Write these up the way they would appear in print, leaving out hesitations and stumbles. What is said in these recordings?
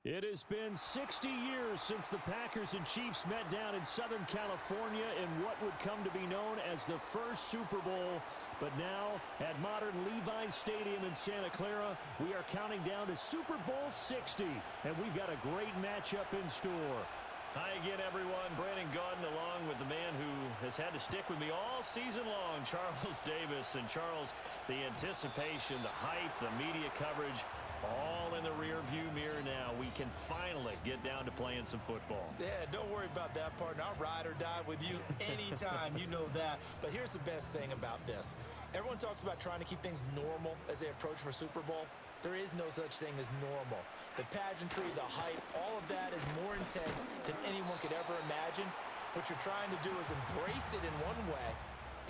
It has been 60 years since the Packers and Chiefs met down in Southern California in what would come to be known as the first Super Bowl. But now, at modern Levi's Stadium in Santa Clara, we are counting down to Super Bowl 60, and we've got a great matchup in store. Hi again, everyone. Brandon Gaudin along with the man who has had to stick with me all season long, Charles Davis. And Charles, the anticipation, the hype, the media coverage, all in the rearview mirror now. We can finally get down to playing some football. Yeah, don't worry about that, partner. I'll ride or die with you anytime. You know that. But here's the best thing about this. Everyone talks about trying to keep things normal as they approach for Super Bowl. There is no such thing as normal. The pageantry, the hype, all of that is more intense than anyone could ever imagine. What you're trying to do is embrace it in one way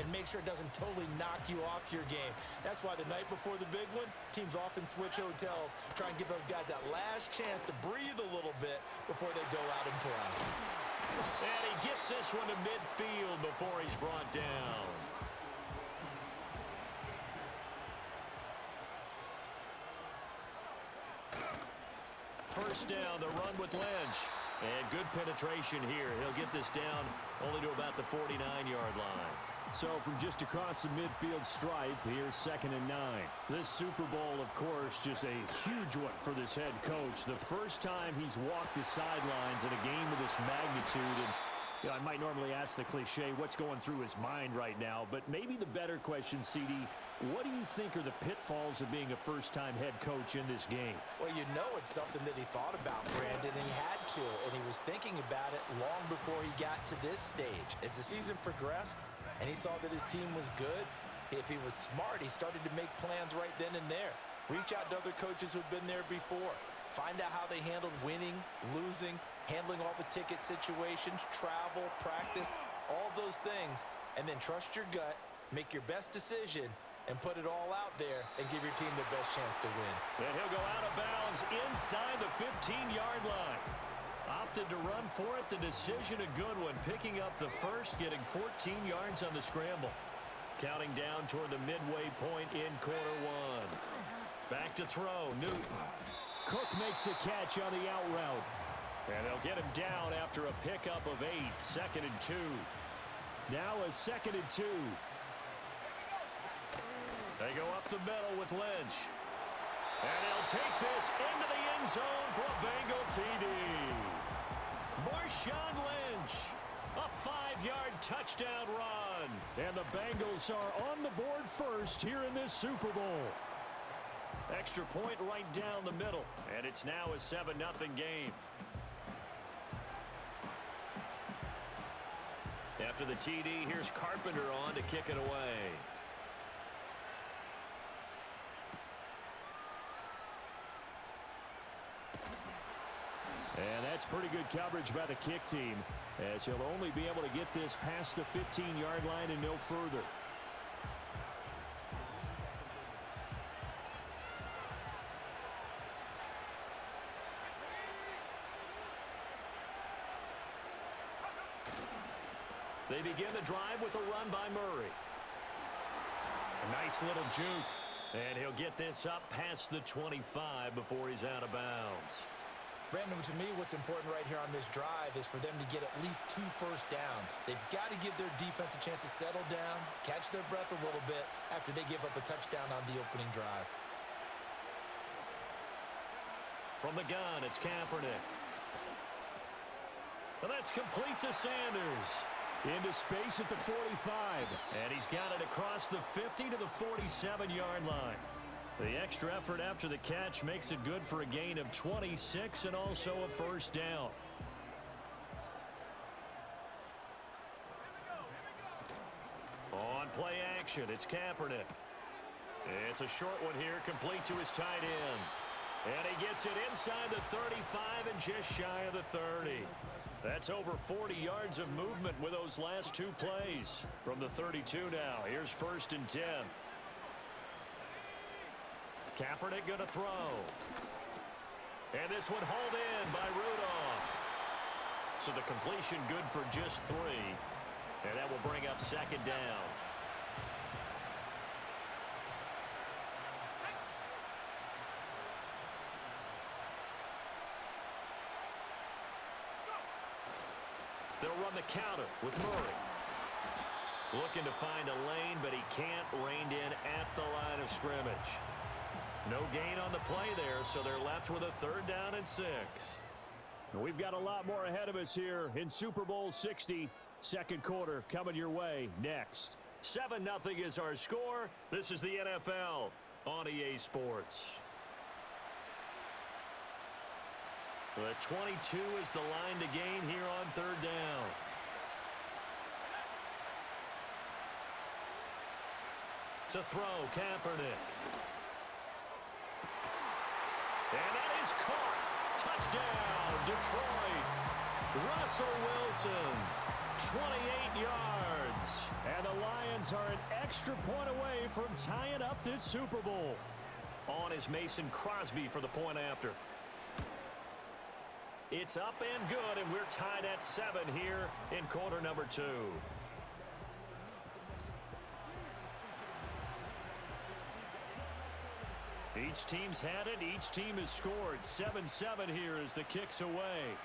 and make sure it doesn't totally knock you off your game. That's why the night before the big one, teams often switch hotels, try and give those guys that last chance to breathe a little bit before they go out and play. And he gets this one to midfield before he's brought down. First down, the run with Lynch. And good penetration here. He'll get this down only to about the 49-yard line. So from just across the midfield stripe, here's 2nd and 9. This Super Bowl, of course, just a huge one for this head coach. The first time he's walked the sidelines in a game of this magnitude. And you know, I might normally ask the cliche, what's going through his mind right now? But maybe the better question, CD, what do you think are the pitfalls of being a first-time head coach in this game? Well, you know it's something that he thought about, Brandon, and he had to. And he was thinking about it long before he got to this stage. As the season progressed and he saw that his team was good, if he was smart, he started to make plans right then and there. Reach out to other coaches who've been there before. Find out how they handled winning, losing, handling all the ticket situations, travel, practice, all those things. And then trust your gut, make your best decision, and put it all out there and give your team the best chance to win. And he'll go out of bounds inside the 15-yard line. Opted to run for it. The decision a good one. Picking up the first, getting 14 yards on the scramble. Counting down toward the midway point in quarter one. Back to throw. Newton. Cook makes the catch on the out route. And they'll get him down after a pickup of 8. 2nd and 2. Now a 2nd and 2. They go up the middle with Lynch. And he'll take this into the end zone for a Bengal TD. Marshawn Lynch, a 5-yard touchdown run. And the Bengals are on the board first here in this Super Bowl. Extra point right down the middle. And it's now a 7-0 game. After the TD, here's Carpenter on to kick it away. And that's pretty good coverage by the kick team, as he'll only be able to get this past the 15-yard line and no further. They begin the drive with a run by Murray. A nice little juke. And he'll get this up past the 25 before he's out of bounds. Brandon, to me, what's important right here on this drive is for them to get at least 2 first downs. They've got to give their defense a chance to settle down, catch their breath a little bit after they give up a touchdown on the opening drive. From the gun, it's Kaepernick. Well, that's complete to Sanders. Into space at the 45. And he's got it across the 50 to the 47-yard line. The extra effort after the catch makes it good for a gain of 26 and also a first down. On play action, it's Kaepernick. It's a short one here, complete to his tight end. And he gets it inside the 35 and just shy of the 30. That's over 40 yards of movement with those last 2 plays. From the 32 now, here's 1st and 10. Kaepernick going to throw. And this one hauled in by Rudolph. So the completion good for just 3. And that will bring up 2nd down. They'll run the counter with Murray. Looking to find a lane, but he can't. Reined in at the line of scrimmage. No gain on the play there, so they're left with a 3rd down and 6. We've got a lot more ahead of us here in Super Bowl 60. Second quarter coming your way next. 7-0 is our score. This is the NFL on EA Sports. The 22 is the line to gain here on 3rd down. To throw, Kaepernick. And that is caught. Touchdown, Detroit. Russell Wilson, 28 yards. And the Lions are an extra point away from tying up this Super Bowl. On is Mason Crosby for the point after. It's up and good, and we're tied at 7 here in quarter number 2. Each team's had it. Each team has scored. 7-7 here as the kick's away.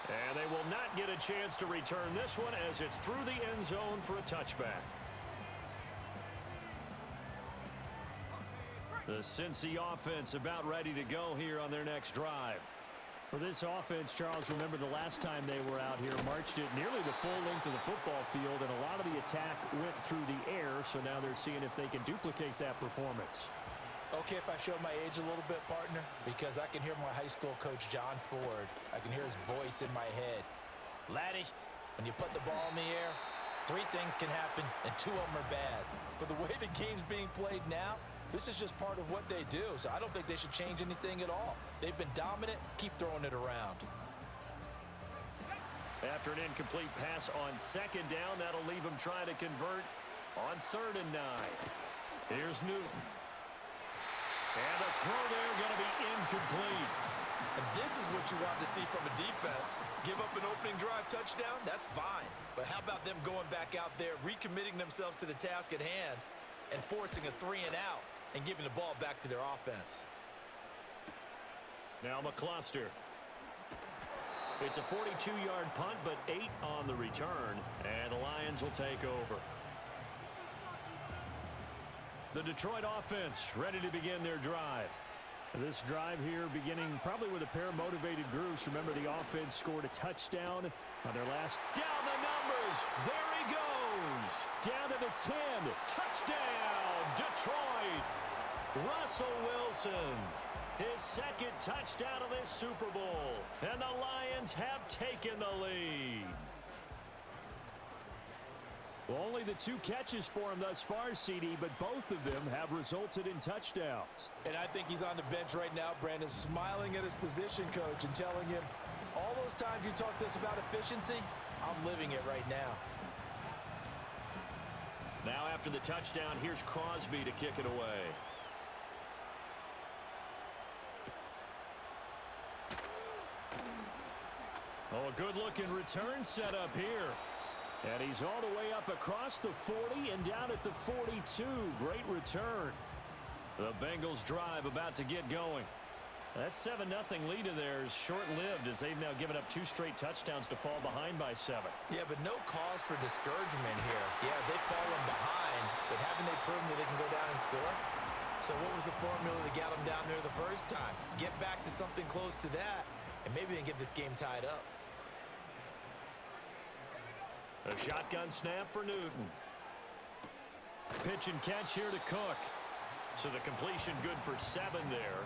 And they will not get a chance to return this one as it's through the end zone for a touchback. The Cincy offense about ready to go here on their next drive. For this offense, Charles, remember the last time they were out here, marched it nearly the full length of the football field, and a lot of the attack went through the air, so now they're seeing if they can duplicate that performance. Okay, if I show my age a little bit, partner, because I can hear my high school coach, John Ford. I can hear his voice in my head. Laddie, when you put the ball in the air, 3 things can happen, and 2 of them are bad. But the way the game's being played now, this is just part of what they do, so I don't think they should change anything at all. They've been dominant. Keep throwing it around. After an incomplete pass on 2nd down, that'll leave them trying to convert on 3rd and 9. Here's Newton. And the throw there going to be incomplete. And this is what you want to see from a defense. Give up an opening drive touchdown, that's fine. But how about them going back out there, recommitting themselves to the task at hand, and forcing a 3 and out, and giving the ball back to their offense. Now McCluster. It's a 42-yard punt, but 8 on the return, and the Lions will take over. The Detroit offense ready to begin their drive. This drive here beginning probably with a pair of motivated groups. Remember, the offense scored a touchdown on their last. Down the numbers. There he goes. Down to the 10. Touchdown, Detroit. Russell Wilson. His 2nd touchdown of this Super Bowl. And the Lions have taken the lead. Well, only the 2 catches for him thus far, CD, but both of them have resulted in touchdowns. And I think he's on the bench right now, Brandon, smiling at his position coach and telling him, all those times you talked to us about efficiency, I'm living it right now. Now after the touchdown, here's Crosby to kick it away. Oh, a good-looking return set up here. And he's all the way up across the 40 and down at the 42. Great return. The Bengals drive about to get going. That 7-0 lead of theirs short-lived as they've now given up 2 straight touchdowns to fall behind by 7. Yeah, but no cause for discouragement here. Yeah, they've fallen behind, but haven't they proven that they can go down and score? So what was the formula that got them down there the first time? Get back to something close to that, and maybe they can get this game tied up. A shotgun snap for Newton. Pitch and catch here to Cook. So the completion good for 7 there.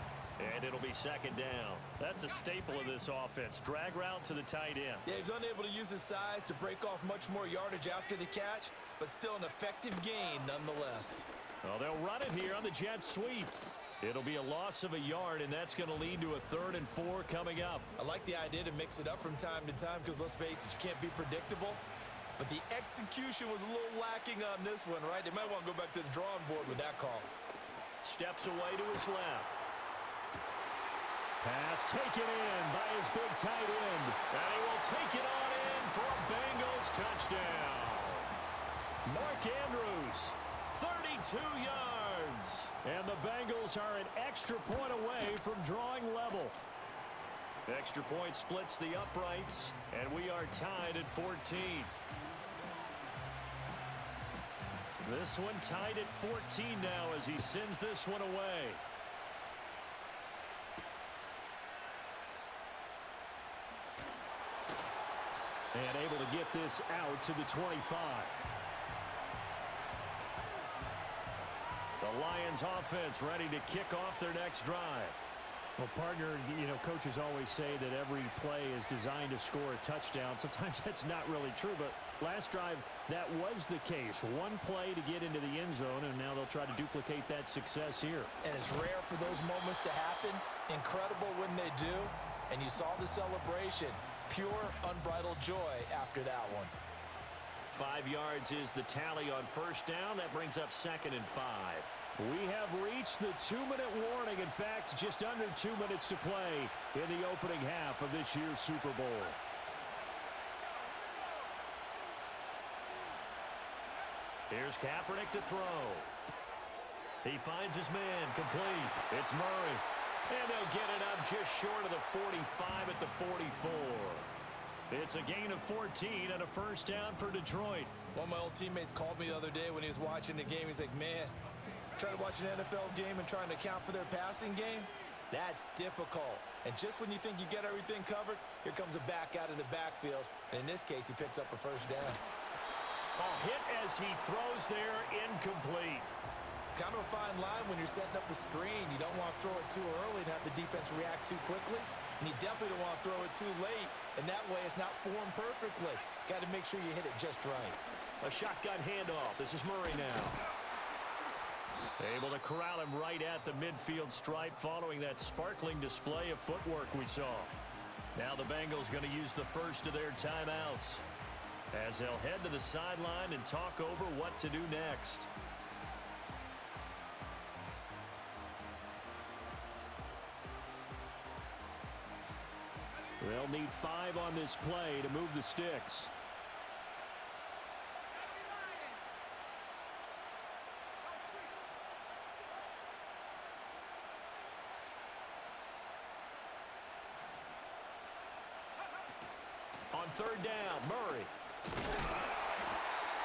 And it'll be 2nd down. That's a staple of this offense. Drag route to the tight end. Yeah, he's unable to use his size to break off much more yardage after the catch, but still an effective gain nonetheless. Well, they'll run it here on the jet sweep. It'll be a loss of a yard, and that's going to lead to a 3rd and 4 coming up. I like the idea to mix it up from time to time because, let's face it, you can't be predictable. But the execution was a little lacking on this one, right? They might want to go back to the drawing board with that call. Steps away to his left. Pass taken in by his big tight end. And he will take it on in for a Bengals touchdown. Mark Andrews, 32 yards. And the Bengals are an extra point away from drawing level. Extra point splits the uprights, and we are tied at 14. This one tied at 14 now as he sends this one away. And able to get this out to the 25. The Lions offense ready to kick off their next drive. Well, partner, coaches always say that every play is designed to score a touchdown. Sometimes that's not really true, but last drive, that was the case. One play to get into the end zone, and now they'll try to duplicate that success here. And it's rare for those moments to happen. Incredible when they do. And you saw the celebration. Pure, unbridled joy after that one. 5 yards is the tally on first down. That brings up 2nd and 5. We have reached the 2-minute warning. In fact, just under 2 minutes to play in the opening half of this year's Super Bowl. Here's Kaepernick to throw. He finds his man, complete. It's Murray. And they'll get it up just short of the 45 at the 44. It's a gain of 14 and a first down for Detroit. One of my old teammates called me the other day when he was watching the game. He's like, man, trying to watch an NFL game and trying to account for their passing game, that's difficult. And just when you think you get everything covered, here comes a back out of the backfield. And in this case, he picks up a first down. A hit as he throws there, incomplete. Kind of a fine line when you're setting up the screen. You don't want to throw it too early and have the defense react too quickly. And you definitely don't want to throw it too late. And that way it's not formed perfectly. Got to make sure you hit it just right. A shotgun handoff. This is Murray now. Able to corral him right at the midfield stripe following that sparkling display of footwork we saw. Now the Bengals going to use the first of their timeouts as they'll head to the sideline and talk over what to do next. They'll need 5 on this play to move the sticks. On third down, Murray.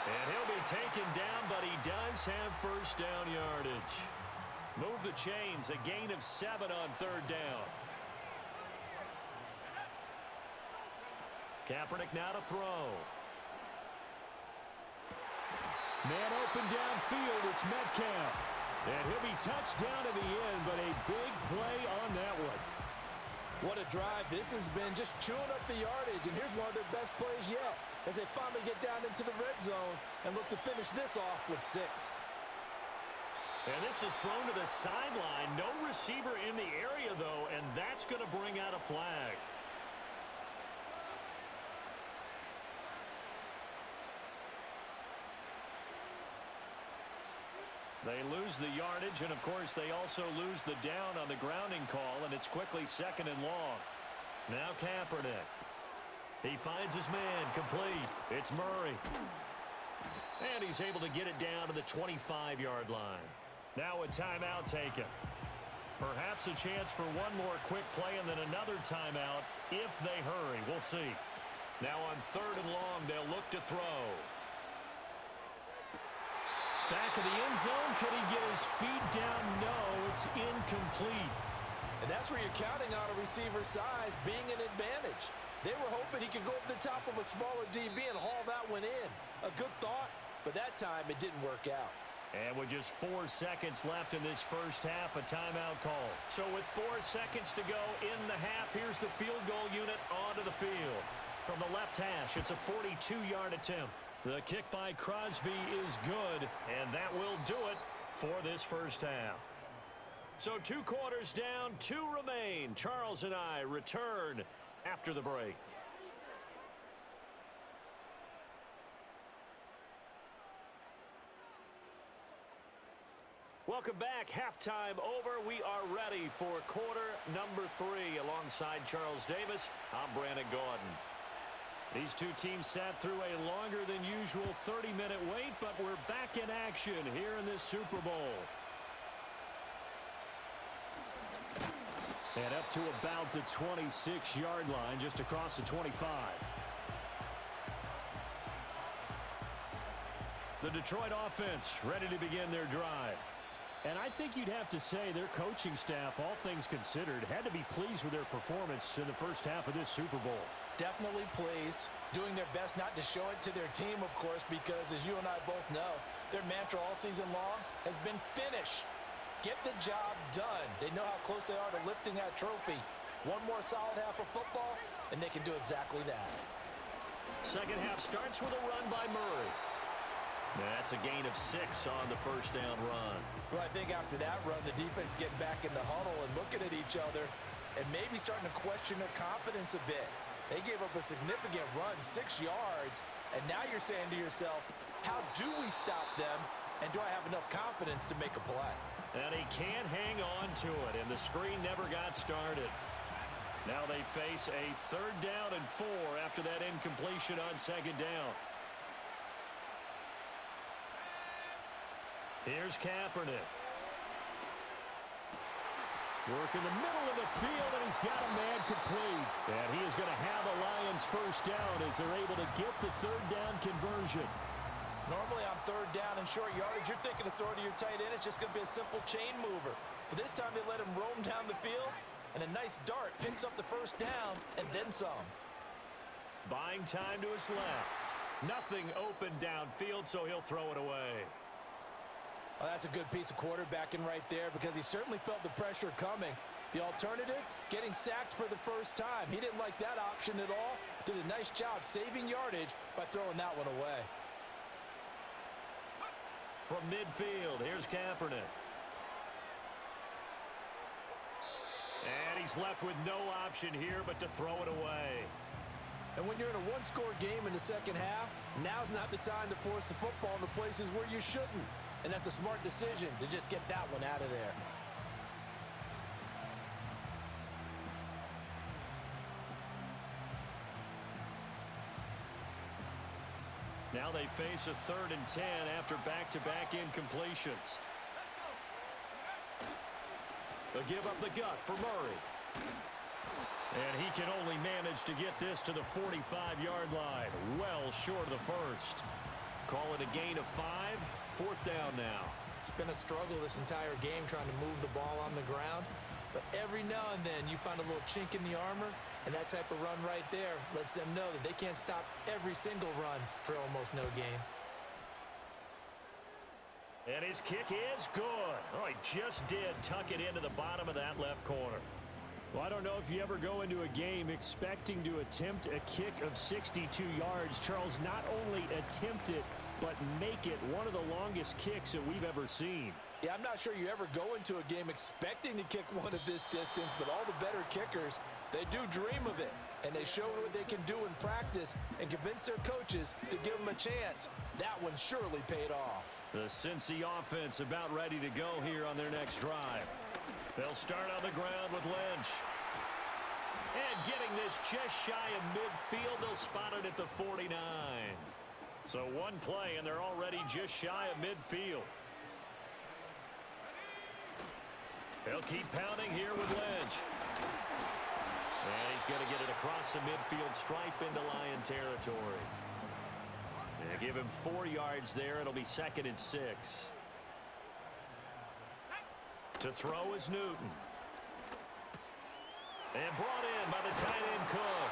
And he'll be taken down, but he does have first down yardage. Move the chains, a gain of 7 on third down. Kaepernick now to throw. Man open downfield, it's Metcalf. And he'll be touched down in the end, but a big play on that one. What a drive this has been, just chewing up the yardage. And here's one of their best plays yet as they finally get down into the red zone and look to finish this off with 6. And this is thrown to the sideline. No receiver in the area, though, and that's going to bring out a flag. They lose the yardage, and of course they also lose the down on the grounding call, and it's quickly 2nd and long. Now Kaepernick. He finds his man, complete. It's Murray. And he's able to get it down to the 25-yard line. Now a timeout taken. Perhaps a chance for one more quick play and then another timeout if they hurry. We'll see. Now on 3rd and long, they'll look to throw. Back of the end zone. Could he get his feet down? No, it's incomplete. And that's where you're counting on a receiver's size being an advantage. They were hoping he could go over the top of a smaller DB and haul that one in. A good thought, but that time it didn't work out. And with just 4 seconds left in this first half, a timeout call. So with 4 seconds to go in the half, here's the field goal unit onto the field. From the left hash, it's a 42-yard attempt. The kick by Crosby is good, and that will do it for this first half. So 2 quarters down, 2 remain. Charles and I return after the break. Welcome back. Halftime over. We are ready for quarter number 3. Alongside Charles Davis, I'm Brandon Gaudin. These two teams sat through a longer than usual 30-minute wait, but we're back in action here in this Super Bowl. And up to about the 26-yard line, just across the 25. The Detroit offense ready to begin their drive. And I think you'd have to say their coaching staff, all things considered, had to be pleased with their performance in the first half of this Super Bowl. Definitely pleased, doing their best not to show it to their team, of course, because as you and I both know, their mantra all season long has been finish. Get the job done. They know how close they are to lifting that trophy. One more solid half of football, and they can do exactly that. Second half starts with a run by Murray. That's a gain of 6 on the first down run. Well, I think after that run, the defense is getting back in the huddle and looking at each other and maybe starting to question their confidence a bit. They gave up a significant run, 6 yards, and now you're saying to yourself, how do we stop them, and do I have enough confidence to make a play? And he can't hang on to it, and the screen never got started. Now they face a 3rd down and 4 after that incompletion on 2nd down. Here's Kaepernick. Work in the middle of the field, and he's got a man complete. And he is going to have the Lions first down as they're able to get the 3rd down conversion. Normally on 3rd down and short yardage, you're thinking of throwing to your tight end. It's just going to be a simple chain mover. But this time they let him roam down the field, and a nice dart picks up the first down and then some. Buying time to his left. Nothing open downfield, so he'll throw it away. Well, that's a good piece of quarterbacking right there because he certainly felt the pressure coming. The alternative, getting sacked for the first time. He didn't like that option at all. Did a nice job saving yardage by throwing that one away. From midfield, here's Kaepernick. And he's left with no option here but to throw it away. And when you're in a one-score game in the second half, now's not the time to force the football in the places where you shouldn't. And that's a smart decision to just get that one out of there. Now they face a 3rd and 10 after back-to-back incompletions. They'll give up the gut for Murray. And he can only manage to get this to the 45-yard line, well short of the first. Call it a gain of 5, 4th down now. It's been a struggle this entire game trying to move the ball on the ground. But every now and then you find a little chink in the armor, and that type of run right there lets them know that they can't stop every single run for almost no gain. And his kick is good. Oh, he just did tuck it into the bottom of that left corner. Well, I don't know if you ever go into a game expecting to attempt a kick of 62 yards. Charles, not only attempt it, but make it one of the longest kicks that we've ever seen. Yeah, I'm not sure you ever go into a game expecting to kick one of this distance, but all the better kickers, they do dream of it. And they show what they can do in practice and convince their coaches to give them a chance. That one surely paid off. The Cincy offense about ready to go here on their next drive. They'll start on the ground with Lynch. And getting this just shy of midfield, they'll spot it at the 49. So one play, and they're already just shy of midfield. They'll keep pounding here with Lynch. And he's going to get it across the midfield stripe into Lion territory. They give him 4 yards there. It'll be 2nd and 6. To throw is Newton. And brought in by the tight end Cook.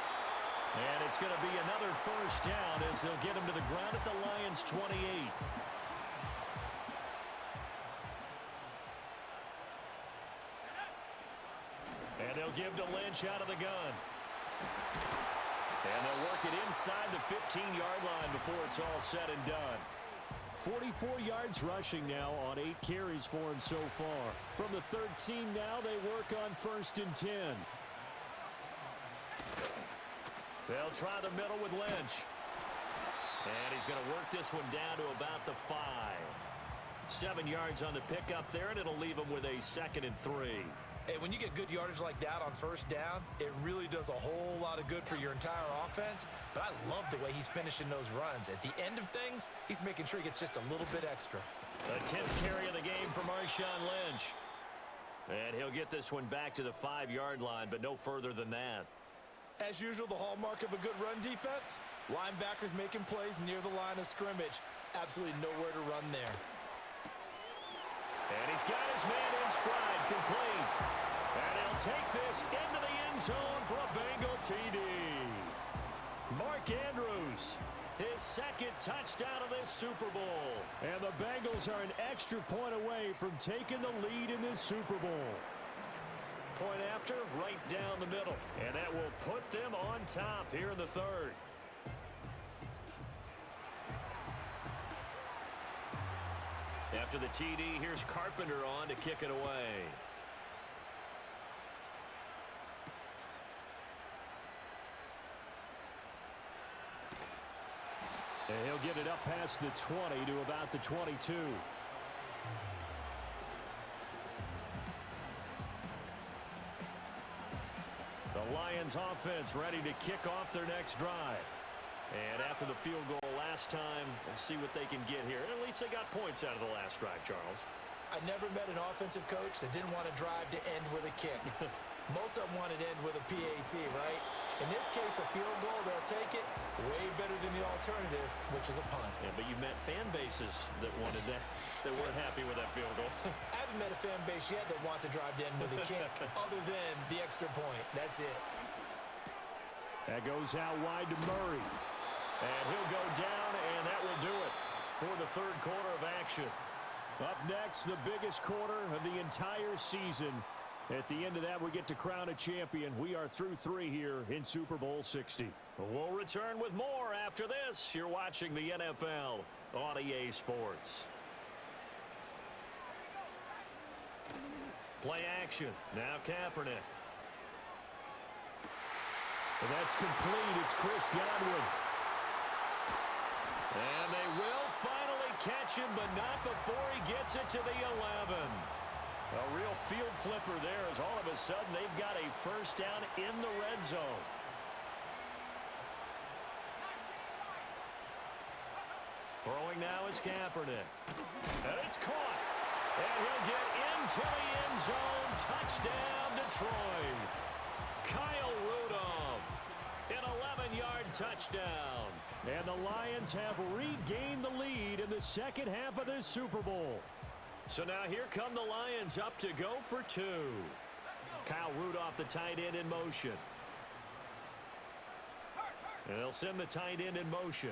And it's going to be another first down as they'll get him to the ground at the Lions' 28. And they'll give to Lynch out of the gun. And they'll work it inside the 15-yard line before it's all said and done. 44 yards rushing now on 8 carries for him so far. From the 13 now, they work on 1st and 10. They'll try the middle with Lynch. And he's going to work this one down to about the 5. 7 yards on the pickup there, and it'll leave him with a 2nd and 3. Hey, when you get good yardage like that on 1st down, it really does a whole lot of good for your entire offense. But I love the way he's finishing those runs. At the end of things, he's making sure he gets just a little bit extra. The 10th carry of the game for Marshawn Lynch. And he'll get this one back to the 5-yard line, but no further than that. As usual, the hallmark of a good run defense, linebackers making plays near the line of scrimmage. Absolutely nowhere to run there. And he's got his man in stride, complete. And he'll take this into the end zone for a Bengal TD. Mark Andrews, his second touchdown of this Super Bowl. And the Bengals are an extra point away from taking the lead in this Super Bowl. Point after, right down the middle. And that will put them on top here in the third. After the TD, here's Carpenter on to kick it away. And he'll get it up past the 20 to about the 22. The Lions offense ready to kick off their next drive. And after the field goal last time, we'll see what they can get here. At least they got points out of the last drive, Charles. I never met an offensive coach that didn't want to drive to end with a kick. Most of them wanted to end with a PAT, right? In this case, a field goal, they'll take it way better than the alternative, which is a punt. Yeah, but you met fan bases that wanted that, that weren't happy with that field goal. I haven't met a fan base yet that wants to drive to end with a kick, other than the extra point. That's it. That goes out wide to Murray. And he'll go down, and that will do it for the third quarter of action. Up next, the biggest quarter of the entire season. At the end of that, we get to crown a champion. We are through 3 here in Super Bowl 60. We'll return with more after this. You're watching the NFL on EA Sports. Play action. Now Kaepernick. And that's complete. It's Chris Godwin. And they will finally catch him, but not before he gets it to the 11. A real field flipper there as all of a sudden they've got a first down in the red zone. Throwing now is Kaepernick. And it's caught. And he'll get into the end zone. Touchdown, Detroit. Kyle Rudolph. An 11-yard touchdown. And the Lions have regained the lead in the second half of this Super Bowl. So now here come the Lions up to go for 2. Kyle Rudolph, the tight end, in motion. And they'll send the tight end in motion.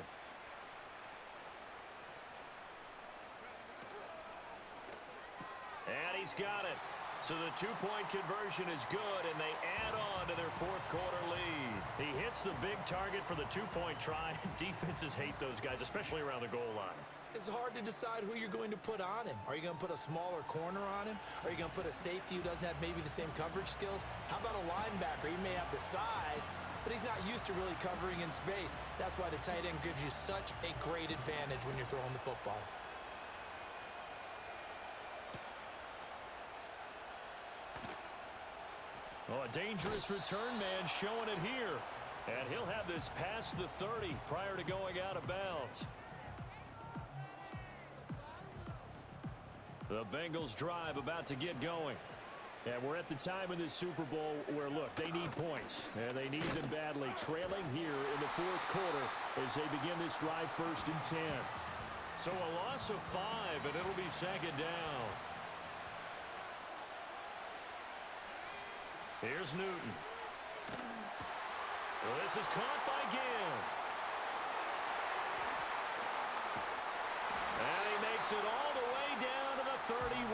And he's got it. So the 2-point conversion is good, and they add on to their fourth quarter lead. He hits the big target for the 2-point try. Defenses hate those guys, especially around the goal line. It's hard to decide who you're going to put on him. Are you going to put a smaller corner on him? Are you going to put a safety who doesn't have maybe the same coverage skills? How about a linebacker? He may have the size, but he's not used to really covering in space. That's why the tight end gives you such a great advantage when you're throwing the football. Oh, a dangerous return man showing it here. And he'll have this past the 30 prior to going out of bounds. The Bengals drive about to get going. And we're at the time in this Super Bowl where, look, they need points. And they need them badly. Trailing here in the fourth quarter as they begin this drive 1st and 10. So a loss of 5, and it'll be second down. Here's Newton. Well, this is caught by Gill. And he makes it all the way down to the 31.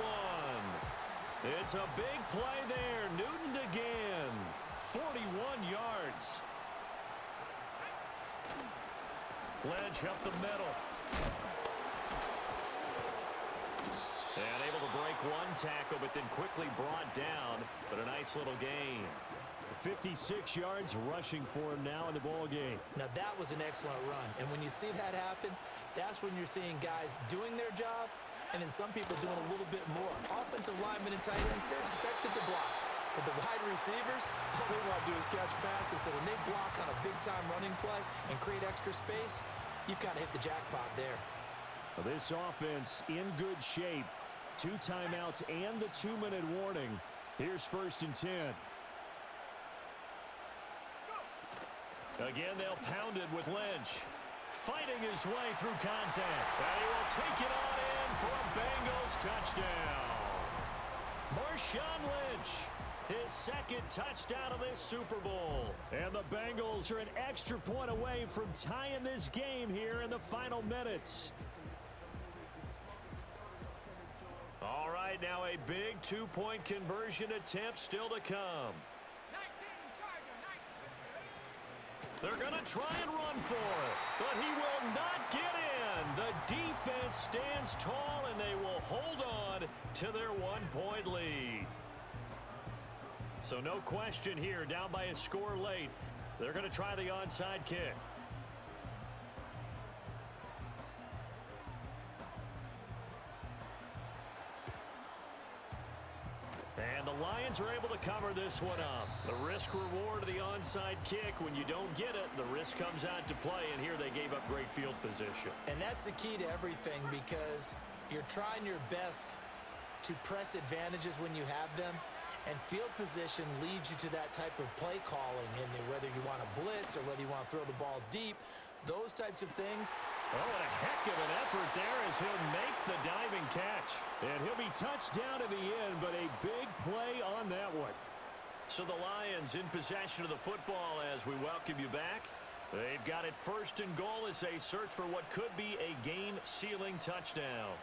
It's a big play there. Newton again. 41 yards. Ledge up the middle. And able to break one tackle, but then quickly brought down. But a nice little gain. 56 yards rushing for him now in the ball game. Now that was an excellent run. And when you see that happen, that's when you're seeing guys doing their job and then some people doing a little bit more. Offensive linemen and tight ends, they're expected to block. But the wide receivers, all they want to do is catch passes. So when they block on a big-time running play and create extra space, you've kind of hit the jackpot there. This offense in good shape. 2 timeouts and the 2-minute warning. Here's 1st and 10. Again, they'll pound it with Lynch. Fighting his way through contact. And he will take it on in for a Bengals touchdown. Marshawn Lynch, his 2nd touchdown of this Super Bowl. And the Bengals are an extra point away from tying this game here in the final minutes. All right, now a big 2-point conversion attempt still to come. They're going to try and run for it, but he will not get in. The defense stands tall, and they will hold on to their 1-point lead. So no question here, down by a score late. They're going to try the onside kick. And the Lions are able to cover this one up. The risk-reward of the onside kick, when you don't get it, the risk comes out to play, and here they gave up great field position. And that's the key to everything, because you're trying your best to press advantages when you have them, and field position leads you to that type of play calling, and whether you want to blitz or whether you want to throw the ball deep, those types of things. Oh, and a heck of an effort there as he'll make the diving catch. And he'll be touched down in the end, but a big play on that one. So the Lions in possession of the football as we welcome you back. They've got it 1st and goal as they search for what could be a game-sealing touchdown.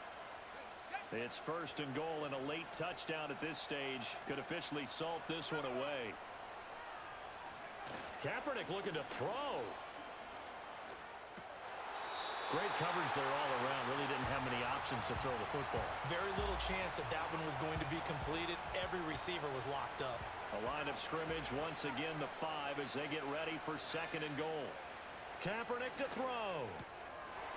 It's 1st and goal, and a late touchdown at this stage could officially salt this one away. Kaepernick looking to throw. Great coverage there all around. Really didn't have many options to throw the football. Very little chance that that one was going to be completed. Every receiver was locked up. A line of scrimmage, once again the 5 as they get ready for 2nd and goal. Kaepernick to throw.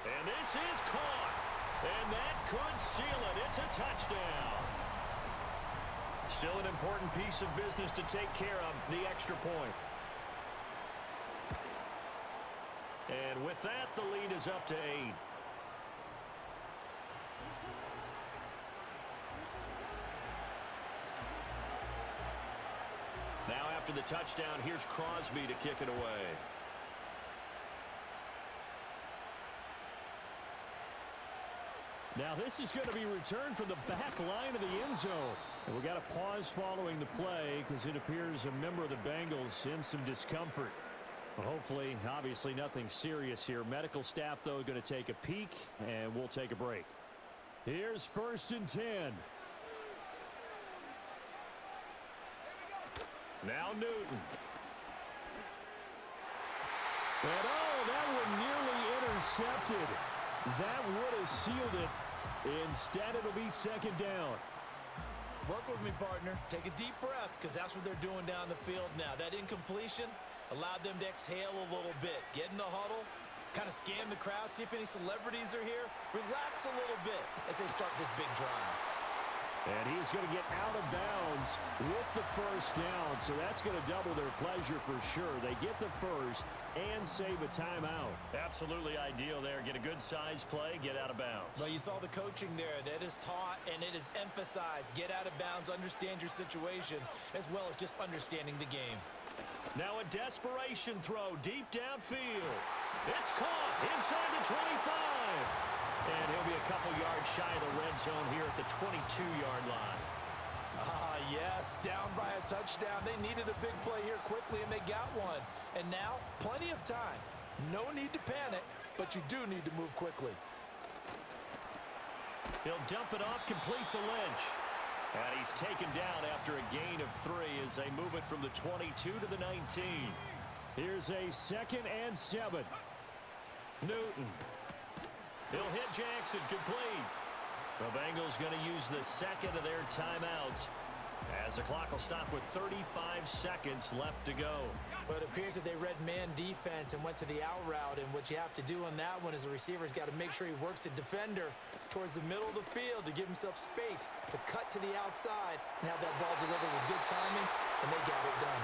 And this is caught. And that could seal it. It's a touchdown. Still an important piece of business to take care of, the extra point. And with that, the lead is up to 8. Now after the touchdown, here's Crosby to kick it away. Now this is going to be returned from the back line of the end zone. And we got a pause following the play because it appears a member of the Bengals in some discomfort. Well, hopefully, obviously nothing serious here. Medical staff, though, going to take a peek, and we'll take a break. Here's 1st and 10. Now Newton. And oh, that one nearly intercepted. That would have sealed it. Instead, it'll be 2nd down. Work with me, partner. Take a deep breath, because that's what they're doing down the field now. That incompletion allowed them to exhale a little bit. Get in the huddle, kind of scan the crowd, see if any celebrities are here. Relax a little bit as they start this big drive. And he's going to get out of bounds with the 1st down, so that's going to double their pleasure for sure. They get the 1st and save a timeout. Absolutely ideal there. Get a good size play, get out of bounds. Well, you saw the coaching there. That is taught and it is emphasized. Get out of bounds, understand your situation, as well as just understanding the game. Now a desperation throw deep downfield. It's caught inside the 25. And he'll be a couple yards shy of the red zone here at the 22-yard line. Yes, down by a touchdown. They needed a big play here quickly, and they got one. And now, plenty of time. No need to panic, but you do need to move quickly. He'll dump it off complete to Lynch. And he's taken down after a gain of 3 as they move it from the 22 to the 19. Here's a 2nd and 7. Newton. He'll hit Jackson complete. The Bengals going to use the 2nd of their timeouts as the clock will stop with 35 seconds left to go. But it appears that they read man defense and went to the out route, and what you have to do on that one is the receiver's got to make sure he works the defender towards the middle of the field to give himself space to cut to the outside and have that ball delivered with good timing, and they got it done.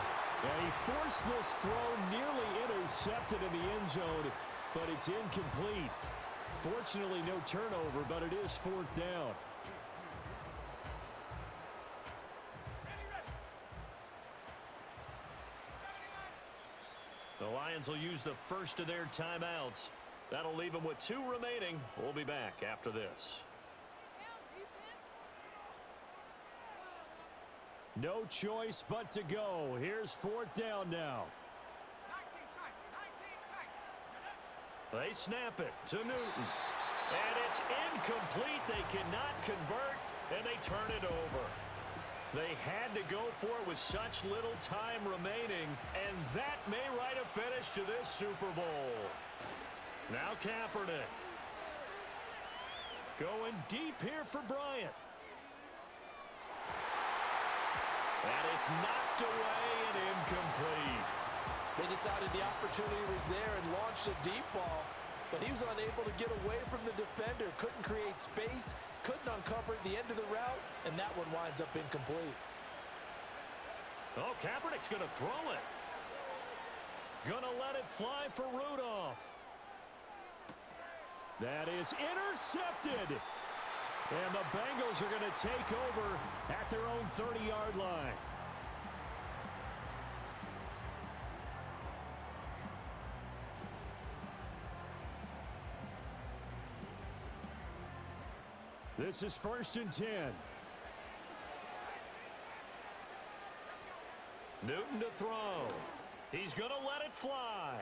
And he forced this throw, nearly intercepted in the end zone, but it's incomplete. Fortunately, no turnover, but it is 4th down. Lions will use the first of their timeouts. That'll leave them with 2 remaining. We'll be back after this. No choice but to go. Here's 4th down now. They snap it to Newton. And it's incomplete. They cannot convert, and they turn it over. They had to go for it with such little time remaining, and that may write a finish to this Super Bowl. Now Kaepernick. Going deep here for Bryant. And it's knocked away and incomplete. They decided the opportunity was there and launched a deep ball, but he was unable to get away from the defender, couldn't create space, couldn't uncover the end of the route, and that one winds up incomplete. Oh, Kaepernick's going to throw it. Going to let it fly for Rudolph. That is intercepted. And the Bengals are going to take over at their own 30-yard line. This is 1st and 10. Newton to throw. He's going to let it fly.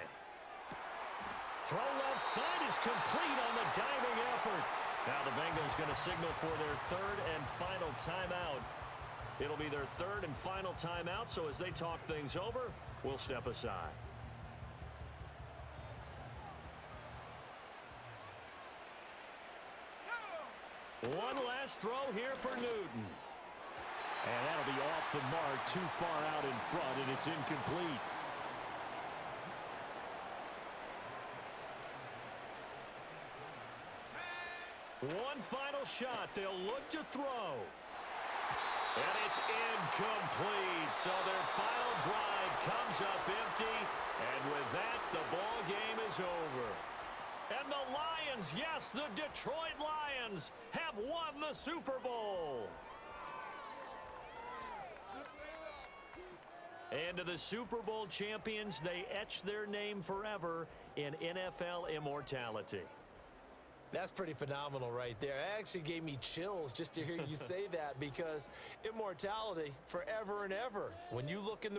Throw left side is complete on the diving effort. Now the Bengals going to signal for their 3rd and final timeout. It'll be their 3rd and final timeout, so as they talk things over, we'll step aside. One last throw here for Newton. And that'll be off the mark, too far out in front, and it's incomplete. One final shot. They'll look to throw. And it's incomplete. So their final drive comes up empty. And with that, the ball game is over. And the Lions, yes, the Detroit Lions, have won the Super Bowl. And to the Super Bowl champions, they etch their name forever in NFL immortality. That's pretty phenomenal right there. It actually gave me chills just to hear you say that, because immortality forever and ever. When you look in the